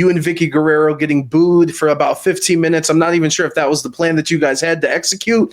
you and Vicky Guerrero getting booed for about 15 minutes. I'm not even sure if that was the plan that you guys had to execute.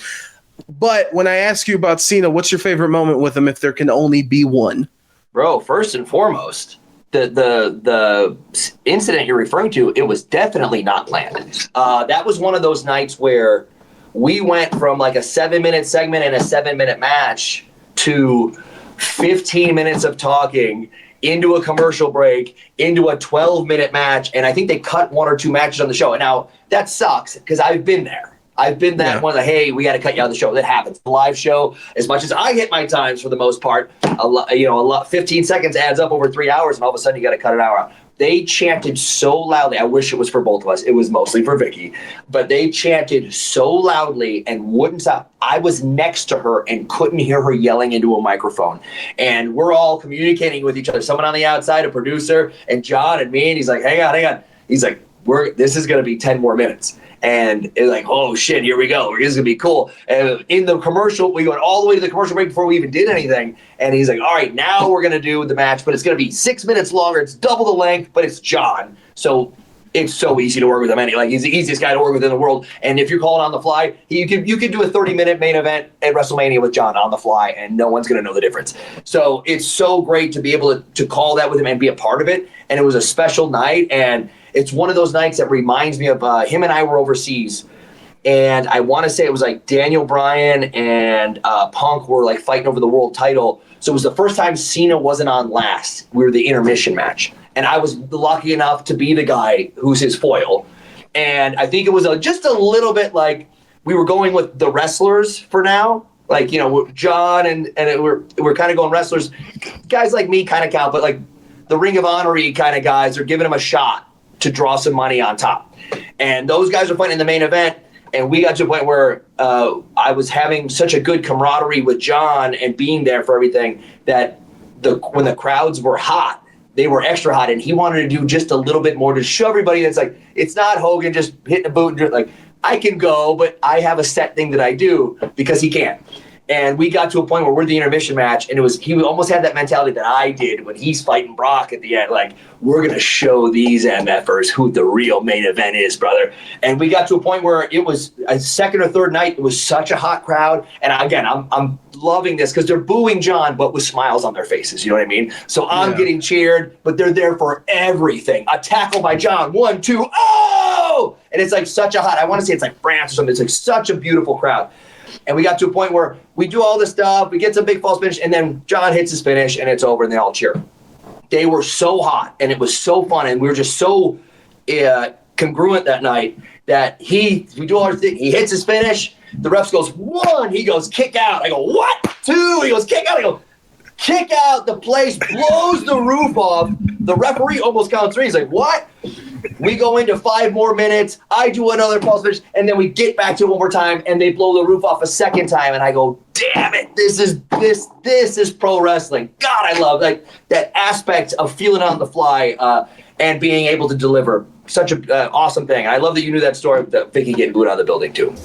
But when I ask you about Cena, what's your favorite moment with him if there can only be one? Bro, first and foremost, the incident you're referring to, it was definitely not planned. That was one of those nights where we went from like a 7-minute segment and a 7-minute match to 15 minutes of talking into a commercial break, into a 12-minute match, and I think they cut 1 or 2 matches on the show. And now that sucks because I've been there. I've been that one that, hey, we got to cut you out of the show. That happens. The live show, as much as I hit my times for the most part, 15 seconds adds up over 3 hours, and all of a sudden you got to cut an hour out. They chanted so loudly. I wish it was for both of us. It was mostly for Vicky. But they chanted so loudly and wouldn't stop. I was next to her and couldn't hear her yelling into a microphone. And we're all communicating with each other. Someone on the outside, a producer, and John and me, and he's like, hang on. He's like, this is going to be 10 more minutes. And it's like, oh, shit, here we go. This is going to be cool. And in the commercial, we went all the way to the commercial break before we even did anything. And he's like, all right, now we're going to do the match, but it's going to be 6 minutes longer. It's double the length, but it's John. So it's so easy to work with him. He's the easiest guy to work with in the world. And if you're calling on the fly, you could do a 30-minute main event at WrestleMania with John on the fly, and no one's going to know the difference. So it's so great to be able to call that with him and be a part of it. And it was a special night, and it's one of those nights that reminds me of him and I were overseas. And I want to say it was like Daniel Bryan and Punk were like fighting over the world title. So it was the first time Cena wasn't on last. We were the intermission match. And I was lucky enough to be the guy who's his foil. And I think it was just a little bit like we were going with the wrestlers for now. Like, John and we're kind of going wrestlers. Guys like me kind of count, but like the Ring of Honor-y kind of guys are giving him a shot to draw some money on top. And those guys are fighting in the main event. And we got to a point where I was having such a good camaraderie with John and being there for everything that when the crowds were hot, they were extra hot. And he wanted to do just a little bit more to show everybody that's like, it's not Hogan just hitting a boot and just like, I can go, but I have a set thing that I do because he can't. And we got to a point where we're the intermission match, and he almost had that mentality that I did when he's fighting Brock at the end. Like, we're going to show these MFers who the real main event is, brother. And we got to a point where it was a second or third night. It was such a hot crowd. And again, I'm loving this because they're booing John, but with smiles on their faces. You know what I mean? So I'm getting cheered, but they're there for everything. A tackle by John. 1, 2, oh! And it's like such a hot, I want to say it's like France or something. It's like such a beautiful crowd. And we got to a point where we do all this stuff, we get some big false finish, and then John hits his finish, and it's over, and they all cheer. They were so hot, and it was so fun, and we were just so congruent that night that we do our thing. He hits his finish. The ref goes, 1. He goes, kick out. I go, what? 2. He goes, kick out. I go, kick out. The place blows the roof off. The referee almost counts 3. He's like, what? We go into 5 more minutes. I do another false finish, and then we get back to it one more time, and they blow the roof off a second time. And I go, damn it! This is pro wrestling. God, I love that aspect of feeling on the fly and being able to deliver. Such an awesome thing. I love that you knew that story. That Vicky getting booed out of the building too.